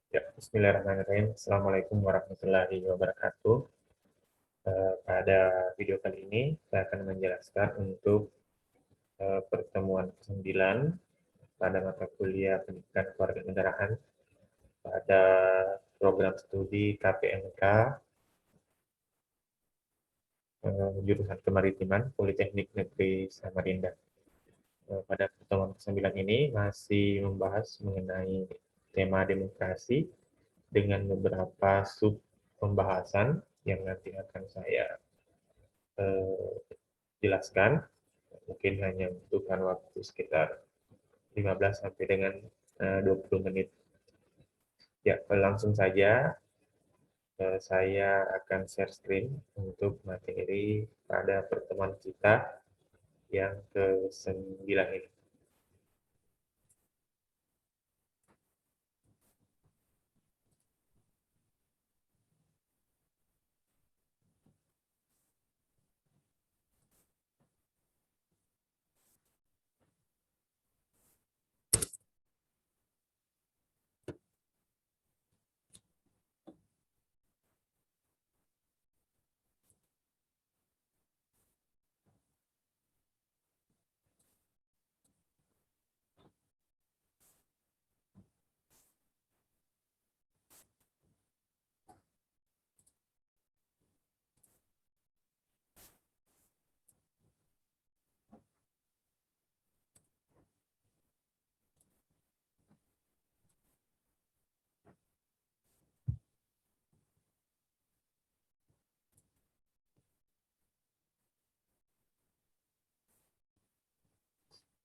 Ya, Bismillahirrahmanirrahim. Assalamualaikum warahmatullahi wabarakatuh. Pada video kali ini, saya akan menjelaskan untuk pertemuan ke-9 pada mata kuliah Pendidikan Kewarganegaraan pada program studi KPMK jurusan Kemaritiman Politeknik Negeri Samarinda. Pada pertemuan ke-9 ini masih membahas mengenai tema demokrasi dengan beberapa sub pembahasan yang nanti akan saya jelaskan. Mungkin hanya membutuhkan waktu sekitar 15 sampai dengan 20 menit. Ya, langsung saja saya akan share screen untuk materi pada pertemuan kita yang ke-9 ini.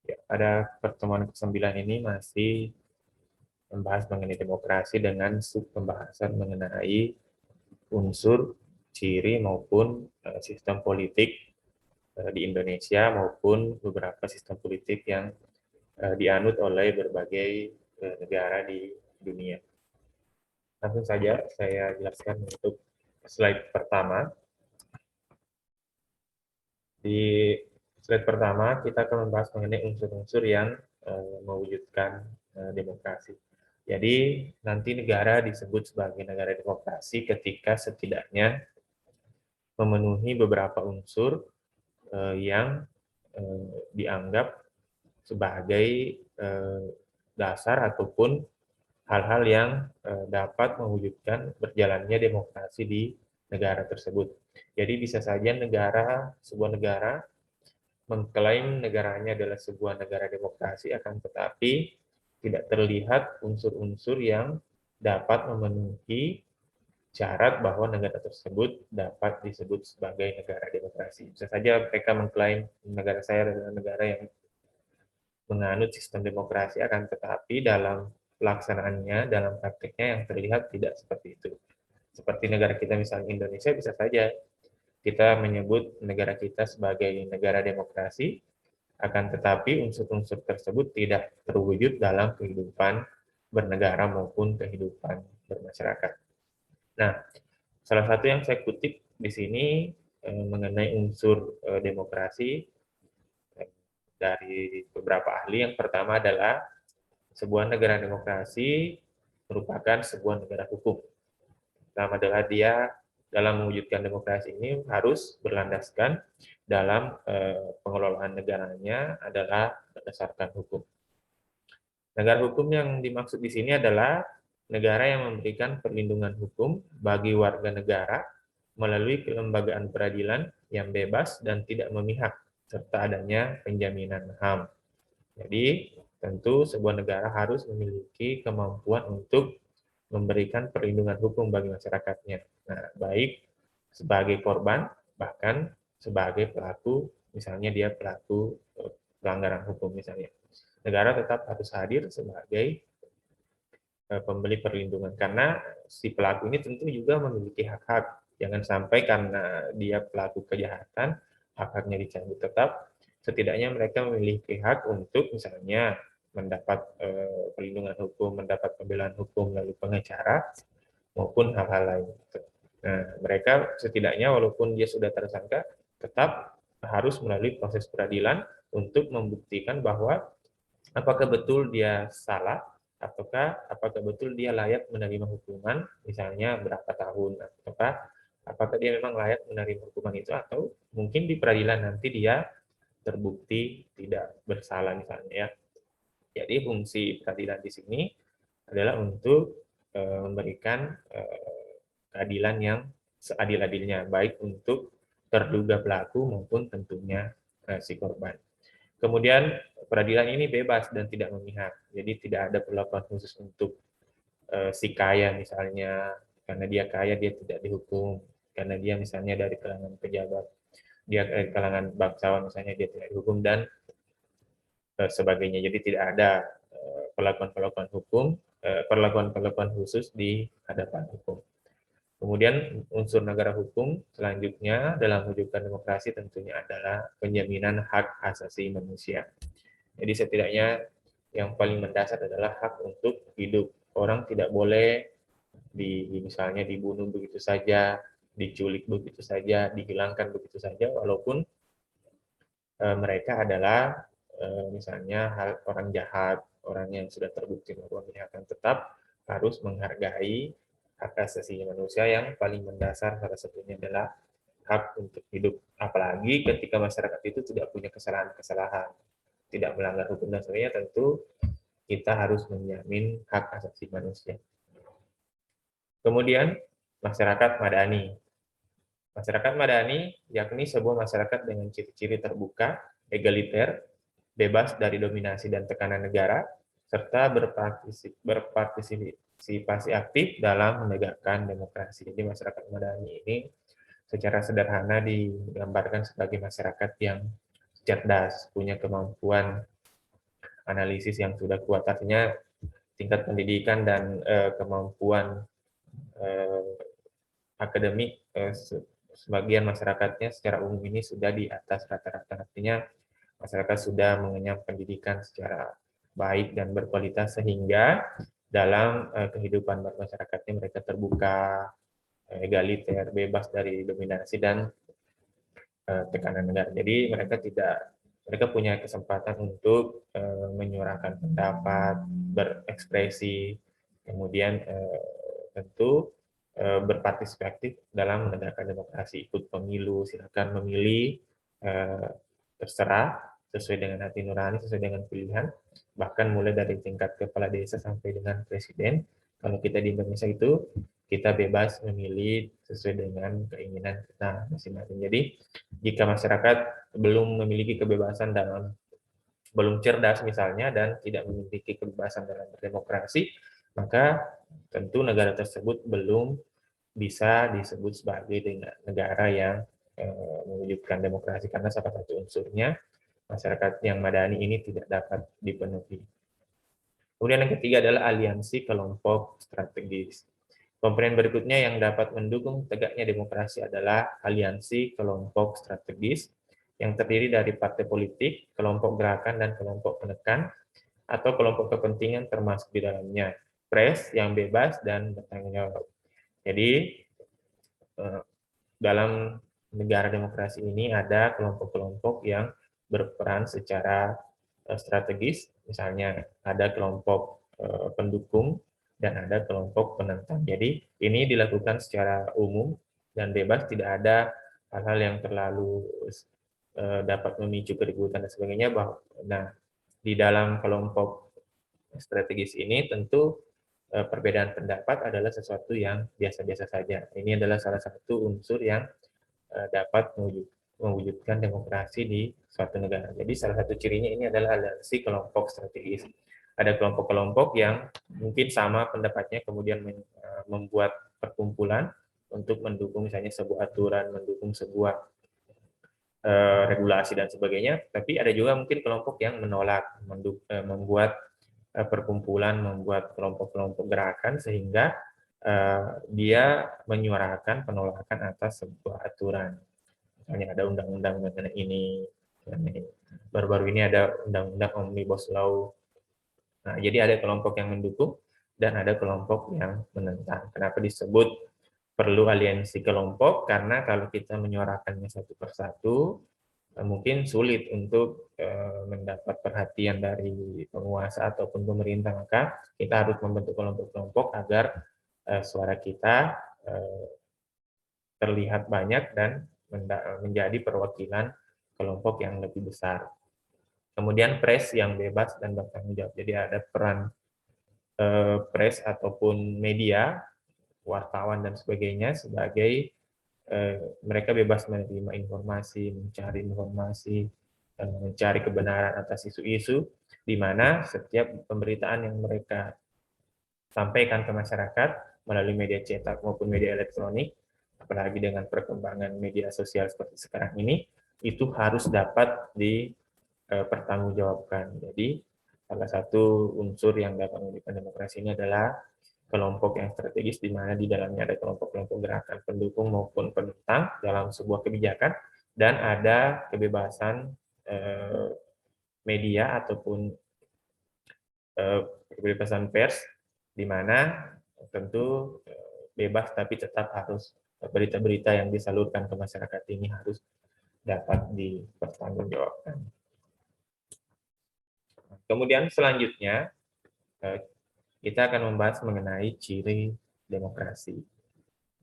Ya, pada pertemuan ke-9 ini masih membahas mengenai demokrasi dengan sub pembahasan mengenai unsur, ciri maupun sistem politik di Indonesia maupun beberapa sistem politik yang dianut oleh berbagai negara di dunia. Langsung saja saya jelaskan untuk slide pertama. Di slide pertama kita akan membahas mengenai unsur-unsur yang mewujudkan demokrasi. Jadi nanti negara disebut sebagai negara demokrasi ketika setidaknya memenuhi beberapa unsur yang dianggap sebagai dasar ataupun hal-hal yang dapat mewujudkan berjalannya demokrasi di negara tersebut. Jadi bisa saja sebuah negara mengklaim negaranya adalah sebuah negara demokrasi, akan tetapi tidak terlihat unsur-unsur yang dapat memenuhi syarat bahwa negara tersebut dapat disebut sebagai negara demokrasi. Bisa saja mereka mengklaim negara saya adalah negara yang menganut sistem demokrasi, akan tetapi dalam pelaksanaannya, dalam praktiknya yang terlihat tidak seperti itu. Seperti negara kita misalnya Indonesia, bisa saja kita menyebut negara kita sebagai negara demokrasi, akan tetapi unsur-unsur tersebut tidak terwujud dalam kehidupan bernegara maupun kehidupan bermasyarakat. Nah, salah satu yang saya kutip di sini mengenai unsur demokrasi dari beberapa ahli. Yang pertama adalah sebuah negara demokrasi merupakan sebuah negara hukum. Pertama adalah dia dalam mewujudkan demokrasi ini harus berlandaskan dalam pengelolaan negaranya adalah berdasarkan hukum. Negara hukum yang dimaksud di sini adalah negara yang memberikan perlindungan hukum bagi warga negara melalui kelembagaan peradilan yang bebas dan tidak memihak, serta adanya penjaminan HAM. Jadi, tentu sebuah negara harus memiliki kemampuan untuk memberikan perlindungan hukum bagi masyarakatnya. Nah, baik sebagai korban, bahkan sebagai pelaku, misalnya dia pelaku pelanggaran hukum misalnya. Negara tetap harus hadir sebagai pemberi perlindungan, karena si pelaku ini tentu juga memiliki hak-hak. Jangan sampai karena dia pelaku kejahatan, hak-haknya dicabut. Tetap setidaknya mereka memiliki hak untuk misalnya mendapat perlindungan hukum, mendapat pembelaan hukum melalui pengacara, maupun hal-hal lain. Nah, mereka setidaknya walaupun dia sudah tersangka, tetap harus melalui proses peradilan untuk membuktikan bahwa apakah betul dia salah apakah betul dia layak menerima hukuman, misalnya berapa tahun, ataukah apakah dia memang layak menerima hukuman itu, atau mungkin di peradilan nanti dia terbukti tidak bersalah misalnya ya. Jadi fungsi peradilan di sini adalah untuk memberikan keadilan yang seadil-adilnya, baik untuk terduga pelaku maupun tentunya si korban. Kemudian peradilan ini bebas dan tidak memihak, jadi tidak ada perlakuan khusus untuk si kaya misalnya, karena dia kaya dia tidak dihukum, karena dia misalnya dari kalangan pejabat, dia dari kalangan bangsawan misalnya dia tidak dihukum, dan sebagainya. Jadi tidak ada perlakuan-perlakuan hukum, perlakuan-perlakuan khusus di hadapan hukum. Kemudian unsur negara hukum selanjutnya dalam mewujudkan demokrasi tentunya adalah penjaminan hak asasi manusia. Jadi setidaknya yang paling mendasar adalah hak untuk hidup. Orang tidak boleh misalnya dibunuh begitu saja, diculik begitu saja, dihilangkan begitu saja, walaupun mereka adalah misalnya orang jahat, orang yang sudah terbukti melakukan kejahatan, tetap harus menghargai hak asasi manusia yang paling mendasar, salah satunya adalah hak untuk hidup. Apalagi ketika masyarakat itu tidak punya kesalahan-kesalahan, tidak melanggar hukum dan sebagainya, tentu kita harus menjamin hak asasi manusia. Kemudian masyarakat madani. Masyarakat madani yakni sebuah masyarakat dengan ciri-ciri terbuka, egaliter, bebas dari dominasi dan tekanan negara, serta berpartisipasi aktif dalam menegakkan demokrasi. Jadi masyarakat madani ini secara sederhana digambarkan sebagai masyarakat yang cerdas, punya kemampuan analisis yang sudah kuat, artinya tingkat pendidikan dan kemampuan akademik sebagian masyarakatnya secara umum ini sudah di atas rata-rata, artinya masyarakat sudah mengenyam pendidikan secara baik dan berkualitas sehingga dalam kehidupan bermasyarakatnya mereka terbuka, egaliter, bebas dari dominasi dan tekanan negara. Jadi mereka punya kesempatan untuk menyuarakan pendapat, berekspresi, kemudian tentu berpartisipatif dalam menegakkan demokrasi, ikut pemilu, silakan memilih, terserah sesuai dengan hati nurani, sesuai dengan pilihan, bahkan mulai dari tingkat kepala desa sampai dengan presiden. Kalau kita di Indonesia itu kita bebas memilih sesuai dengan keinginan kita masing-masing. Jadi jika masyarakat belum memiliki kebebasan belum cerdas misalnya dan tidak memiliki kebebasan dalam berdemokrasi, maka tentu negara tersebut belum bisa disebut sebagai negara yang mewujudkan demokrasi, karena salah satu unsurnya masyarakat yang madani ini tidak dapat dipenuhi. Kemudian yang ketiga adalah aliansi kelompok strategis. Komponen berikutnya yang dapat mendukung tegaknya demokrasi adalah aliansi kelompok strategis yang terdiri dari partai politik, kelompok gerakan, dan kelompok penekan atau kelompok kepentingan termasuk di dalamnya pres yang bebas dan bertanggung jawab. Jadi dalam negara demokrasi ini ada kelompok-kelompok yang berperan secara strategis, misalnya ada kelompok pendukung dan ada kelompok penentang. Jadi ini dilakukan secara umum dan bebas, tidak ada hal-hal yang terlalu dapat memicu keributan dan sebagainya. Nah, di dalam kelompok strategis ini tentu perbedaan pendapat adalah sesuatu yang biasa-biasa saja. Ini adalah salah satu unsur yang dapat mewujudkan demokrasi di suatu negara. Jadi salah satu cirinya ini adalah aliansi kelompok strategis. Ada kelompok-kelompok yang mungkin sama pendapatnya, kemudian membuat perkumpulan untuk mendukung misalnya sebuah aturan, mendukung sebuah regulasi dan sebagainya. Tapi ada juga mungkin kelompok yang menolak, membuat perkumpulan, membuat kelompok-kelompok gerakan sehingga dia menyuarakan penolakan atas sebuah aturan. Misalnya ada undang-undang mengenai ini, baru-baru ini ada undang-undang Omnibus Law. Nah, jadi ada kelompok yang mendukung dan ada kelompok yang menentang. Kenapa disebut perlu aliansi kelompok? Karena kalau kita menyuarakannya satu persatu, mungkin sulit untuk mendapat perhatian dari penguasa ataupun pemerintah, maka kita harus membentuk kelompok-kelompok agar suara kita terlihat banyak dan menjadi perwakilan kelompok yang lebih besar. Kemudian press yang bebas dan bertanggung jawab. Jadi ada peran press ataupun media, wartawan dan sebagainya sebagai mereka bebas menerima informasi, mencari informasi, mencari kebenaran atas isu-isu, di mana setiap pemberitaan yang mereka sampaikan ke masyarakat melalui media cetak maupun media elektronik, apalagi dengan perkembangan media sosial seperti sekarang ini, itu harus dapat dipertanggungjawabkan. Jadi, salah satu unsur yang dapat menjadikan demokrasi ini adalah kelompok yang strategis, di mana di dalamnya ada kelompok-kelompok gerakan pendukung maupun penentang dalam sebuah kebijakan, dan ada kebebasan media ataupun kebebasan pers, di mana tentu bebas tapi tetap harus berita-berita yang disalurkan ke masyarakat ini harus dapat dipertanggungjawabkan. Kemudian selanjutnya kita akan membahas mengenai ciri demokrasi.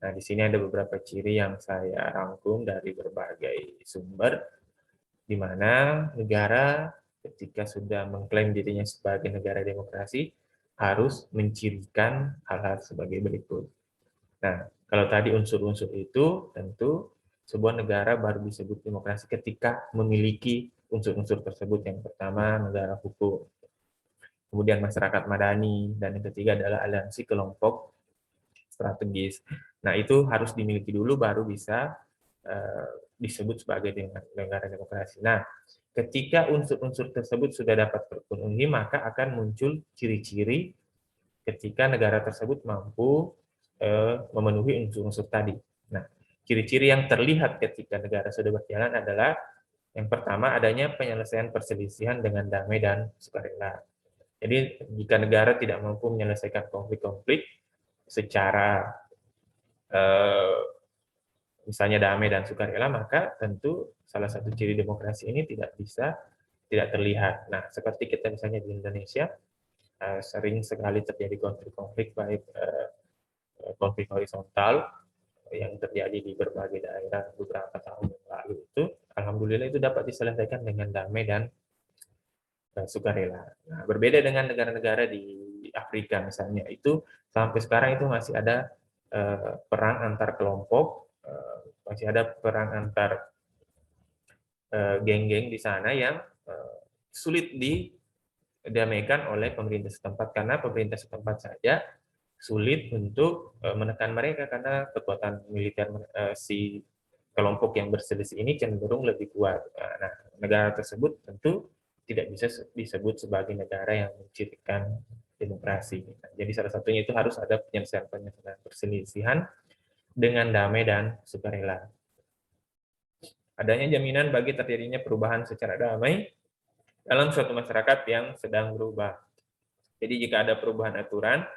Nah, di sini ada beberapa ciri yang saya rangkum dari berbagai sumber, di mana negara ketika sudah mengklaim dirinya sebagai negara demokrasi harus mencirikan hal-hal sebagai berikut. Nah, kalau tadi unsur-unsur itu, tentu sebuah negara baru disebut demokrasi ketika memiliki unsur-unsur tersebut. Yang pertama, negara hukum. Kemudian masyarakat madani, dan yang ketiga adalah aliansi kelompok strategis. Nah, itu harus dimiliki dulu baru bisa disebut sebagai negara demokrasi. Nah, ketika unsur-unsur tersebut sudah dapat terpenuhi, maka akan muncul ciri-ciri ketika negara tersebut mampu memenuhi unsur-unsur tadi. Nah, ciri-ciri yang terlihat ketika negara sudah berjalan adalah yang pertama, adanya penyelesaian perselisihan dengan damai dan sukarela. Jadi, jika negara tidak mampu menyelesaikan konflik-konflik secara misalnya damai dan sukarela, maka tentu salah satu ciri demokrasi ini tidak terlihat. Nah, seperti kita misalnya di Indonesia, sering sekali terjadi konflik-konflik, baik konflik horizontal yang terjadi di berbagai daerah beberapa tahun yang lalu itu, alhamdulillah itu dapat diselesaikan dengan damai dan sukarela. Nah, berbeda dengan negara-negara di Afrika misalnya, itu sampai sekarang itu masih ada perang antar kelompok, masih ada perang antar geng-geng di sana yang sulit didamaikan oleh pemerintah setempat, karena pemerintah setempat saja sulit untuk menekan mereka karena kekuatan militer si kelompok yang berselisih ini cenderung lebih kuat. Nah, negara tersebut tentu tidak bisa disebut sebagai negara yang mencirikan demokrasi. Nah, jadi salah satunya itu harus ada penyelesaian perselisihan dengan damai dan sukarela. Adanya jaminan bagi terjadinya perubahan secara damai dalam suatu masyarakat yang sedang berubah. Jadi jika ada perubahan aturan,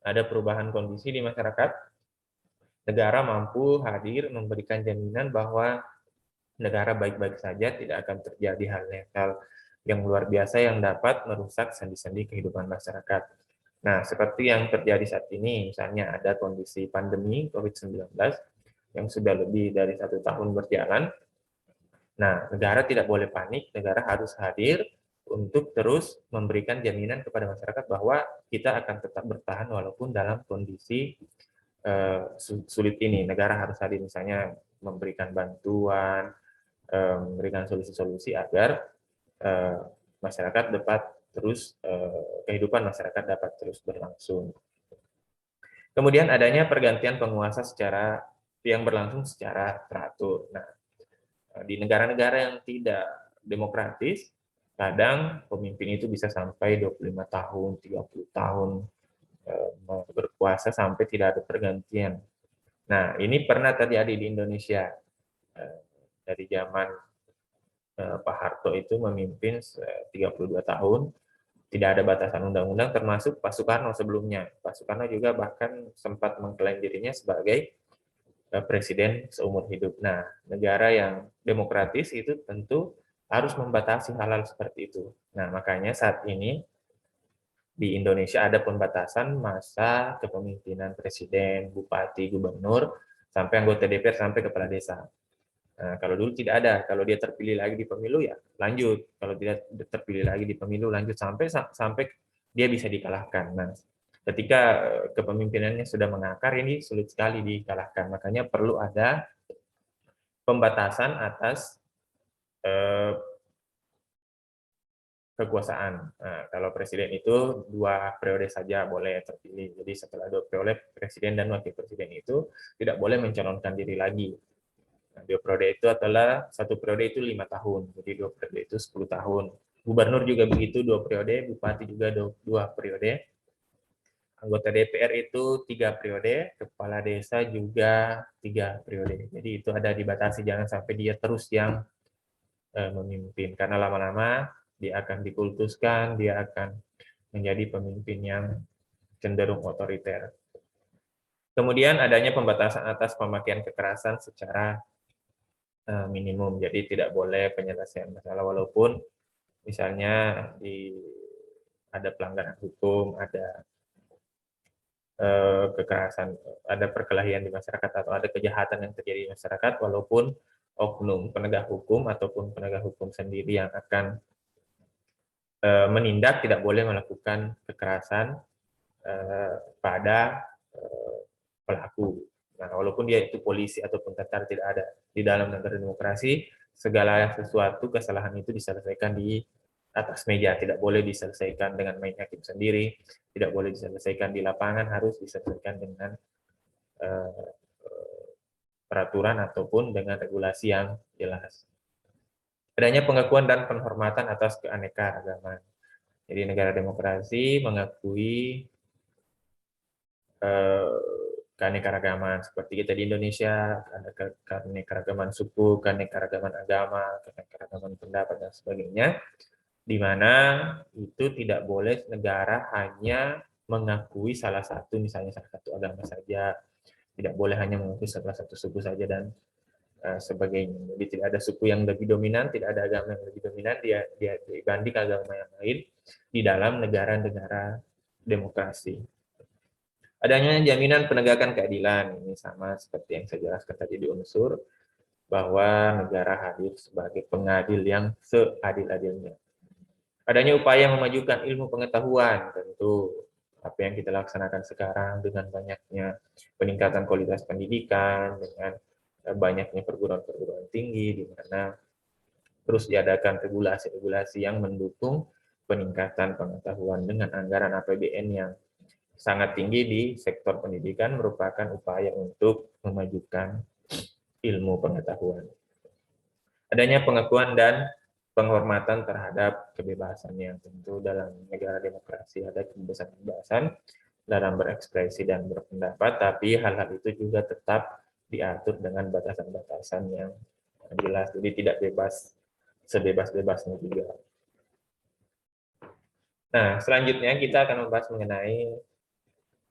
ada perubahan kondisi di masyarakat, negara mampu hadir memberikan jaminan bahwa negara baik-baik saja, tidak akan terjadi hal yang luar biasa yang dapat merusak sendi-sendi kehidupan masyarakat. Nah, seperti yang terjadi saat ini, misalnya ada kondisi pandemi COVID-19 yang sudah lebih dari 1 tahun berjalan. Nah, negara tidak boleh panik, negara harus hadir untuk terus memberikan jaminan kepada masyarakat bahwa kita akan tetap bertahan walaupun dalam kondisi sulit ini. Negara harus hadir, misalnya memberikan bantuan, memberikan solusi-solusi agar masyarakat dapat terus, kehidupan masyarakat dapat terus berlangsung. Kemudian adanya pergantian penguasa yang berlangsung secara teratur. Nah, di negara-negara yang tidak demokratis, kadang pemimpin itu bisa sampai 25 tahun, 30 tahun berkuasa sampai tidak ada pergantian. Nah, ini pernah terjadi di Indonesia. Dari zaman Pak Harto itu memimpin 32 tahun, tidak ada batasan undang-undang, termasuk Pak Soekarno sebelumnya. Pak Soekarno juga bahkan sempat mengklaim dirinya sebagai presiden seumur hidup. Nah, negara yang demokratis itu tentu harus membatasi hal-hal seperti itu. Nah, makanya saat ini di Indonesia ada pembatasan masa kepemimpinan presiden, bupati, gubernur, sampai anggota DPR, sampai kepala desa. Nah, kalau dulu tidak ada, kalau dia terpilih lagi di pemilu ya lanjut, kalau tidak terpilih lagi di pemilu lanjut sampai dia bisa dikalahkan. Nah, ketika kepemimpinannya sudah mengakar ini sulit sekali dikalahkan, makanya perlu ada pembatasan atas eh, kekuasaan. Nah, kalau presiden itu 2 periode saja boleh terpilih. Jadi setelah 2 periode presiden dan wakil presiden itu tidak boleh mencalonkan diri lagi. Nah, 2 periode itu adalah 1 periode itu 5 tahun, jadi 2 periode itu 10 tahun. Gubernur juga begitu 2 periode, bupati juga 2 periode, anggota DPR itu 3 periode, kepala desa juga 3 periode. Jadi itu ada dibatasi, jangan sampai dia terus yang memimpin, karena lama-lama dia akan dikultuskan, dia akan menjadi pemimpin yang cenderung otoriter. Kemudian adanya pembatasan atas pemakaian kekerasan secara minimum, jadi tidak boleh penyelesaian masalah walaupun misalnya ada pelanggaran hukum, ada kekerasan, ada perkelahian di masyarakat atau ada kejahatan yang terjadi di masyarakat, walaupun oknum penegak hukum ataupun penegak hukum sendiri yang akan menindak, tidak boleh melakukan kekerasan pada pelaku. Nah, walaupun dia itu polisi ataupun tentara, tidak ada. Di dalam negara demokrasi, segala sesuatu kesalahan itu diselesaikan di atas meja, tidak boleh diselesaikan dengan main hakim sendiri, tidak boleh diselesaikan di lapangan, harus diselesaikan dengan uh, peraturan ataupun dengan regulasi yang jelas. Adanya pengakuan dan penghormatan atas keanekaragaman. Jadi negara demokrasi mengakui keanekaragaman, seperti kita di Indonesia ada keanekaragaman suku, keanekaragaman agama, keanekaragaman pendapat dan sebagainya, di mana itu tidak boleh negara hanya mengakui salah satu, misalnya salah satu agama saja, tidak boleh hanya mengakui salah satu suku saja dan sebagainya. Jadi tidak ada suku yang lebih dominan, tidak ada agama yang lebih dominan dia dibanding agama yang lain di dalam negara-negara demokrasi. Adanya jaminan penegakan keadilan, ini sama seperti yang saya jelaskan tadi di unsur, bahwa negara hadir sebagai pengadil yang seadil-adilnya. Adanya upaya memajukan ilmu pengetahuan, tentu apa yang kita laksanakan sekarang dengan banyaknya peningkatan kualitas pendidikan, dengan banyaknya perguruan-perguruan tinggi, di mana terus diadakan regulasi-regulasi yang mendukung peningkatan pengetahuan dengan anggaran APBN yang sangat tinggi di sektor pendidikan, merupakan upaya untuk memajukan ilmu pengetahuan. Adanya pengakuan dan penghormatan terhadap kebebasan, yang tentu dalam negara demokrasi ada kebebasan-kebebasan dalam berekspresi dan berpendapat, tapi hal-hal itu juga tetap diatur dengan batasan-batasan yang jelas, jadi tidak bebas sebebas-bebasnya juga. Nah, selanjutnya kita akan membahas mengenai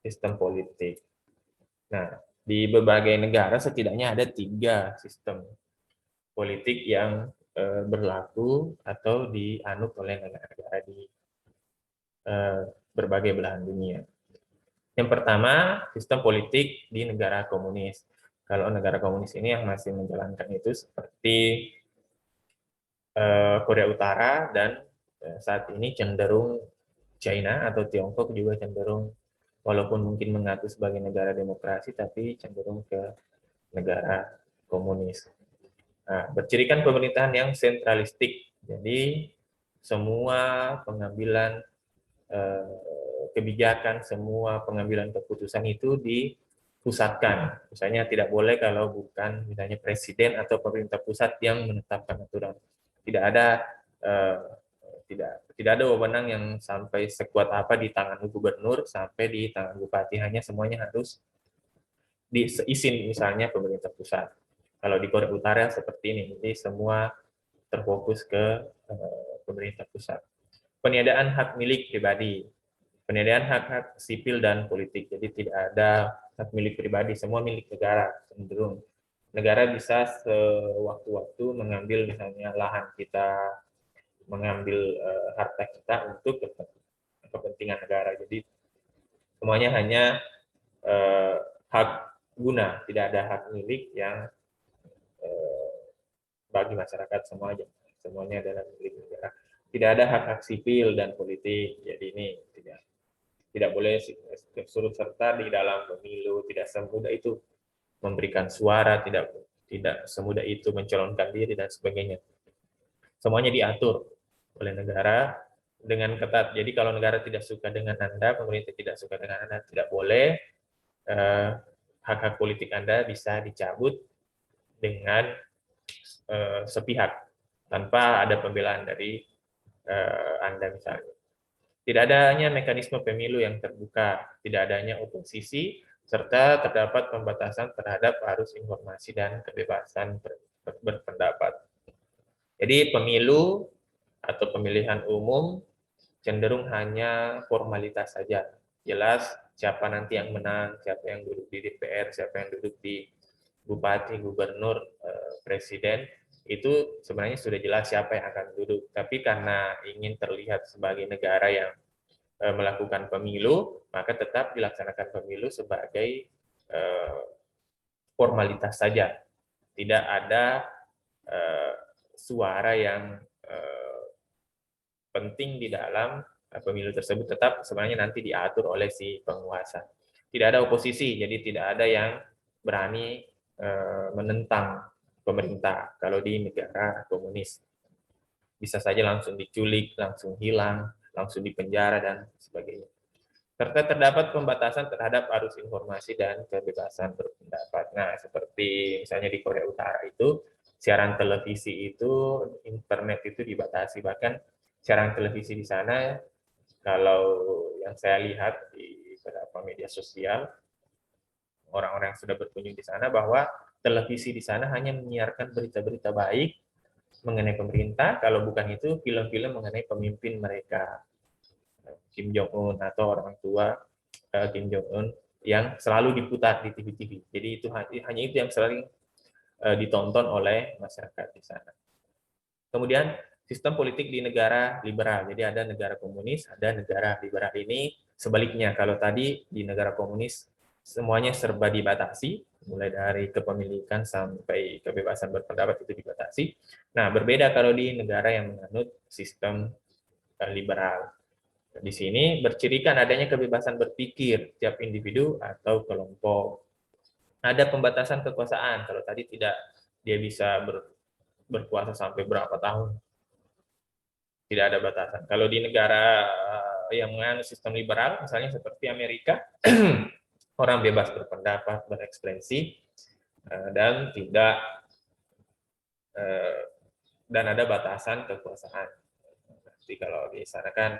sistem politik. Nah, di berbagai negara setidaknya ada 3 sistem politik yang berlaku atau dianut oleh negara-negara di berbagai belahan dunia. Yang pertama, sistem politik di negara komunis. Kalau negara komunis ini yang masih menjalankan itu seperti Korea Utara dan saat ini cenderung China atau Tiongkok juga cenderung, walaupun mungkin mengaku sebagai negara demokrasi, tapi cenderung ke negara komunis. Nah, bercirikan pemerintahan yang sentralistik. Jadi semua pengambilan kebijakan, semua pengambilan keputusan itu dipusatkan. Misalnya tidak boleh kalau bukan misalnya presiden atau pemerintah pusat yang menetapkan aturan. Tidak ada tidak ada wewenang yang sampai sekuat apa di tangan gubernur sampai di tangan bupati, hanya semuanya harus diizin misalnya pemerintah pusat. Kalau di Korea Utara seperti ini, jadi semua terfokus ke pemerintah pusat. Peniadaan hak milik pribadi. Penyediaan hak-hak sipil dan politik. Jadi tidak ada hak milik pribadi, semua milik negara cenderung. Negara bisa sewaktu-waktu mengambil misalnya lahan kita, mengambil harta kita untuk kepentingan negara. Jadi semuanya hanya hak guna, tidak ada hak milik yang eh, bagi masyarakat semuanya adalah milik negara. Tidak ada hak-hak sipil dan politik. Jadi ini tidak boleh surut serta di dalam pemilu, tidak semudah itu memberikan suara, tidak semudah itu mencalonkan diri dan sebagainya. Semuanya diatur oleh negara dengan ketat. Jadi kalau negara tidak suka dengan Anda, pemerintah tidak suka dengan Anda, tidak boleh hak-hak politik Anda bisa dicabut dengan sepihak tanpa ada pembelaan dari Anda misalnya. Tidak adanya mekanisme pemilu yang terbuka, tidak adanya oposisi, serta terdapat pembatasan terhadap arus informasi dan kebebasan berpendapat. Jadi pemilu atau pemilihan umum cenderung hanya formalitas saja. Jelas siapa nanti yang menang, siapa yang duduk di DPR, siapa yang duduk di bupati, gubernur, presiden, itu sebenarnya sudah jelas siapa yang akan duduk. Tapi karena ingin terlihat sebagai negara yang melakukan pemilu, maka tetap dilaksanakan pemilu sebagai formalitas saja. Tidak ada suara yang penting di dalam pemilu tersebut, tetap sebenarnya nanti diatur oleh si penguasa. Tidak ada oposisi, jadi tidak ada yang berani menentang pemerintah kalau di negara komunis. Bisa saja langsung diculik, langsung hilang, langsung dipenjara, dan sebagainya. Serta terdapat pembatasan terhadap arus informasi dan kebebasan berpendapat. Nah, seperti misalnya di Korea Utara itu, siaran televisi itu, internet itu dibatasi. Bahkan siaran televisi di sana, kalau yang saya lihat di beberapa media sosial, orang-orang yang sudah berkunjung di sana, bahwa televisi di sana hanya menyiarkan berita-berita baik mengenai pemerintah, kalau bukan itu film-film mengenai pemimpin mereka. Kim Jong-un atau orang tua Kim Jong-un yang selalu diputar di TV-TV. Jadi itu hanya itu yang sering ditonton oleh masyarakat di sana. Kemudian sistem politik di negara liberal. Jadi ada negara komunis, ada negara liberal. Ini sebaliknya. Kalau tadi di negara komunis semuanya serba dibatasi, mulai dari kepemilikan sampai kebebasan berpendapat itu dibatasi. Nah, berbeda kalau di negara yang menganut sistem liberal. Di sini bercirikan adanya kebebasan berpikir tiap individu atau kelompok. Ada pembatasan kekuasaan. Kalau tadi tidak, dia bisa berkuasa sampai berapa tahun. Tidak ada batasan. Kalau di negara yang menganut sistem liberal, misalnya seperti Amerika, orang bebas berpendapat, berekspresi, dan tidak dan ada batasan kekuasaan. Jadi kalau di sana kan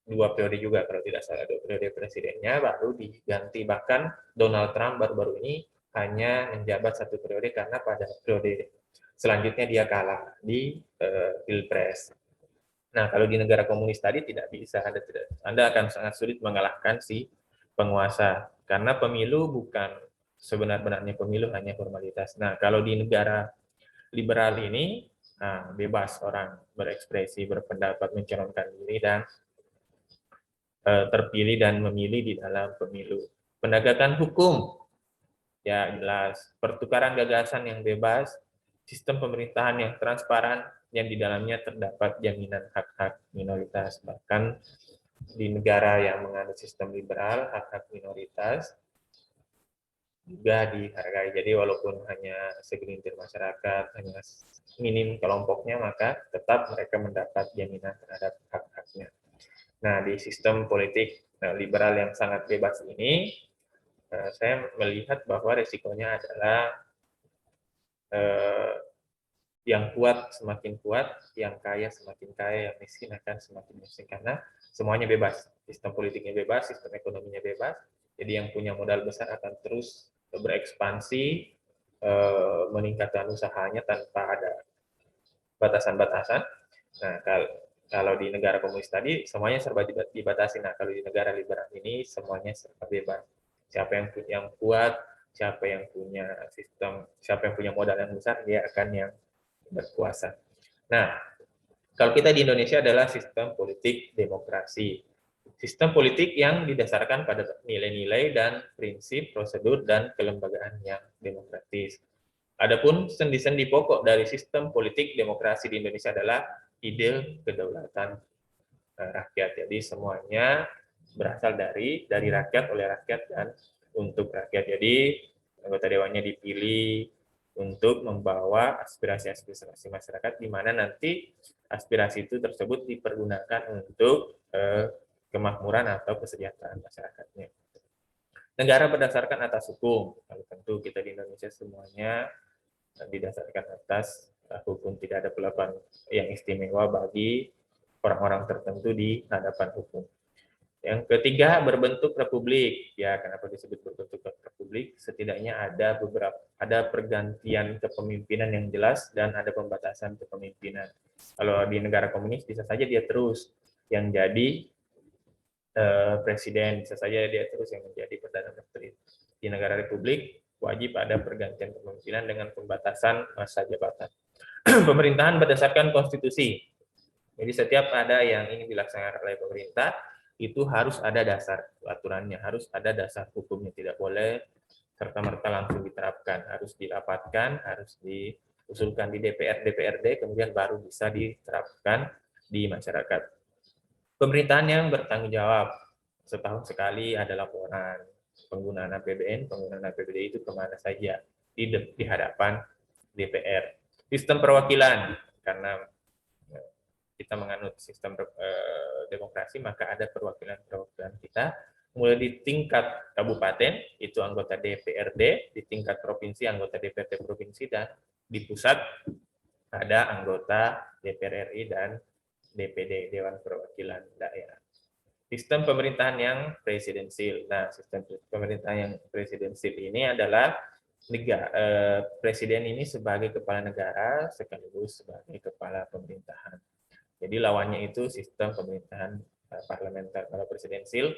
2 periode juga, kalau tidak salah 2 periode presidennya baru diganti. Bahkan Donald Trump baru-baru ini hanya menjabat 1 periode karena pada periode selanjutnya dia kalah di pilpres. Nah, kalau di negara komunis tadi tidak bisa, Anda akan sangat sulit mengalahkan si penguasa karena pemilu bukan sebenar-benarnya pemilu, hanya formalitas. Nah, kalau di negara liberal ini bebas orang berekspresi, berpendapat, mencalonkan diri, dan terpilih dan memilih di dalam pemilu. Penegakan hukum, ya jelas. Pertukaran gagasan yang bebas, sistem pemerintahan yang transparan, yang di dalamnya terdapat jaminan hak-hak minoritas. Bahkan di negara yang menganut sistem liberal, hak-hak minoritas juga dihargai. Jadi walaupun hanya segelintir masyarakat, hanya minim kelompoknya, maka tetap mereka mendapat jaminan terhadap hak-haknya. Nah, di sistem politik liberal yang sangat bebas ini, saya melihat bahwa resikonya adalah yang kuat semakin kuat, yang kaya semakin kaya, yang miskin akan semakin miskin, karena semuanya bebas. Sistem politiknya bebas, sistem ekonominya bebas, jadi yang punya modal besar akan terus berekspansi, meningkatkan usahanya tanpa ada batasan-batasan. Nah, Kalau di negara komunis tadi semuanya serba dibatasi. Nah, kalau di negara liberal ini semuanya serba bebas. Siapa yang kuat, siapa yang punya sistem, siapa yang punya modal yang besar, dia akan yang berkuasa. Nah, kalau kita di Indonesia adalah sistem politik demokrasi. Sistem politik yang didasarkan pada nilai-nilai dan prinsip, prosedur, dan kelembagaan yang demokratis. Adapun sendi-sendi pokok dari sistem politik demokrasi di Indonesia adalah ide kedaulatan rakyat. Jadi semuanya berasal dari rakyat, oleh rakyat, dan untuk rakyat. Jadi anggota dewannya dipilih untuk membawa aspirasi-aspirasi masyarakat, di mana nanti aspirasi itu tersebut dipergunakan untuk kemakmuran atau kesejahteraan masyarakatnya. Negara berdasarkan atas hukum. Lalu tentu kita di Indonesia semuanya didasarkan atas hukum, tidak ada perlakuan yang istimewa bagi orang-orang tertentu di hadapan hukum. Yang ketiga, berbentuk republik. Ya, kenapa disebut berbentuk republik? Setidaknya ada pergantian kepemimpinan yang jelas dan ada pembatasan kepemimpinan. Kalau di negara komunis bisa saja dia terus yang jadi presiden, bisa saja dia terus yang menjadi perdana menteri. Di negara republik wajib ada pergantian kepemimpinan dengan pembatasan masa jabatan. Pemerintahan berdasarkan konstitusi. Jadi setiap ada yang ingin dilaksanakan oleh pemerintah, itu harus ada dasar aturannya, harus ada dasar hukumnya, tidak boleh serta-merta langsung diterapkan, harus dirapatkan, harus diusulkan di DPR, DPRD, kemudian baru bisa diterapkan di masyarakat. Pemerintahan yang bertanggung jawab, setahun sekali ada laporan penggunaan APBN, penggunaan APBD itu kemana saja di hadapan DPR. Sistem perwakilan, karena kita menganut sistem demokrasi, maka ada perwakilan-perwakilan kita, mulai di tingkat kabupaten, itu anggota DPRD, di tingkat provinsi, anggota DPRD provinsi, dan di pusat ada anggota DPR RI dan DPD, Dewan Perwakilan Daerah. Sistem pemerintahan yang presidensil. Nah, sistem pemerintahan yang presidensil ini adalah presiden ini sebagai kepala negara sekaligus sebagai kepala pemerintahan. Jadi lawannya itu sistem pemerintahan parlementer. Kalau presidensil,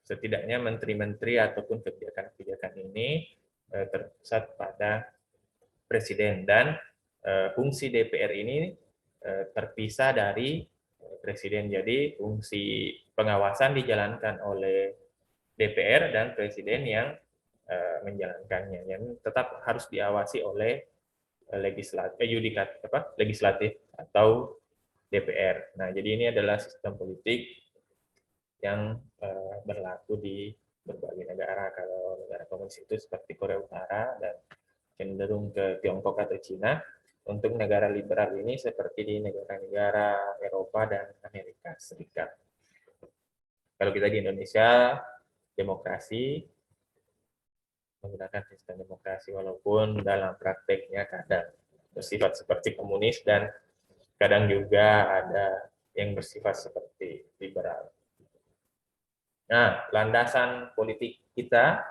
setidaknya menteri-menteri ataupun kebijakan-kebijakan ini terpusat pada presiden, dan fungsi DPR ini terpisah dari presiden. Jadi fungsi pengawasan dijalankan oleh DPR dan presiden yang menjalankannya, yang tetap harus diawasi oleh legislatif atau DPR. Nah, jadi ini adalah sistem politik yang berlaku di berbagai negara. Kalau negara komunis itu seperti Korea Utara dan cenderung ke Tiongkok atau Cina. Untuk negara liberal ini seperti di negara-negara Eropa dan Amerika Serikat. Kalau kita di Indonesia, demokrasi, menggunakan sistem demokrasi, walaupun dalam prakteknya kadang bersifat seperti komunis dan kadang juga ada yang bersifat seperti liberal. Nah, landasan politik kita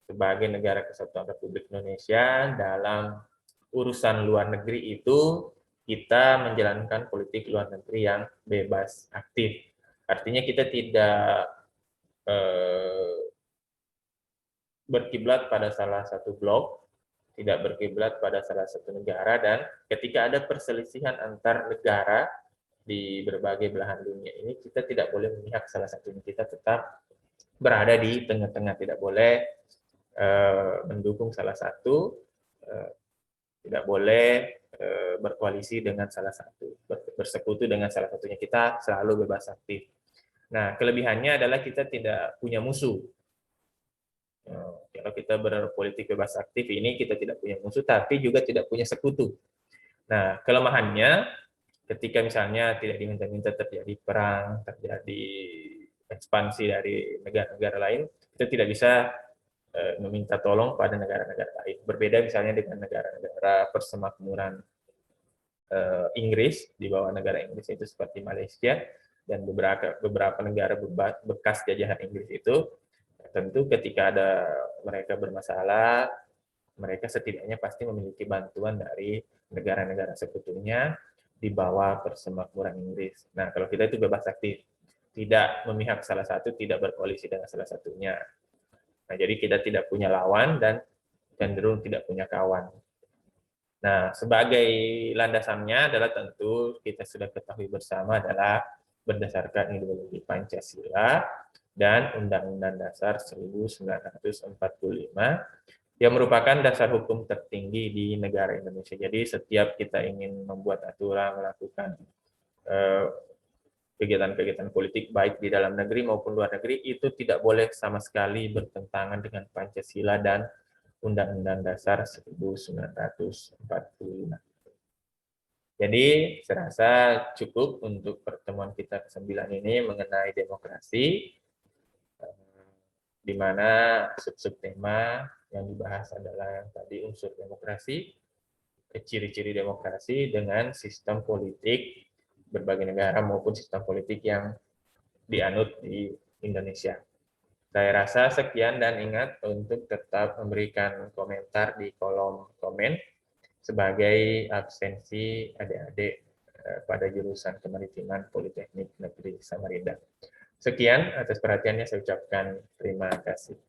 sebagai negara kesatuan Republik Indonesia dalam urusan luar negeri itu kita menjalankan politik luar negeri yang bebas aktif. Artinya kita tidak berkiblat pada salah satu blok, tidak berkiblat pada salah satu negara, dan ketika ada perselisihan antar negara di berbagai belahan dunia ini, kita tidak boleh memihak salah satunya, kita tetap berada di tengah-tengah, tidak boleh mendukung salah satu, tidak boleh berkoalisi dengan salah satu, bersekutu dengan salah satunya, kita selalu bebas aktif. Nah, kelebihannya adalah kita tidak punya musuh. Kalau kita berpolitik bebas aktif ini, kita tidak punya musuh, tapi juga tidak punya sekutu. Nah, kelemahannya ketika misalnya tidak diminta-minta terjadi perang, terjadi ekspansi dari negara-negara lain, kita tidak bisa meminta tolong pada negara-negara lain. Berbeda misalnya dengan negara-negara persemakmuran Inggris, di bawah negara Inggris itu seperti Malaysia, dan beberapa negara bekas jajahan Inggris itu, tentu ketika ada mereka bermasalah, mereka setidaknya pasti memiliki bantuan dari negara-negara sekutunya, di bawah persemakmuran Inggris. Nah, kalau kita itu bebas aktif, tidak memihak salah satu, tidak berkoalisi dengan salah satunya. Nah, jadi kita tidak punya lawan dan cenderung tidak punya kawan. Nah, sebagai landasannya adalah tentu kita sudah ketahui bersama adalah berdasarkan ideologi Pancasila dan Undang-Undang Dasar 1945 yang merupakan dasar hukum tertinggi di negara Indonesia. Jadi setiap kita ingin membuat aturan, melakukan kegiatan-kegiatan politik baik di dalam negeri maupun luar negeri itu tidak boleh sama sekali bertentangan dengan Pancasila dan Undang-Undang Dasar 1945. Jadi saya rasa cukup untuk pertemuan kita ke-9 ini mengenai demokrasi, di mana sub-sub tema yang dibahas adalah yang tadi unsur demokrasi, ciri-ciri demokrasi dengan sistem politik berbagai negara maupun sistem politik yang dianut di Indonesia. Saya rasa sekian dan ingat untuk tetap memberikan komentar di kolom komen sebagai absensi adik-adik pada jurusan Kemaritiman Politeknik Negeri Samarinda. Sekian atas perhatiannya saya ucapkan terima kasih.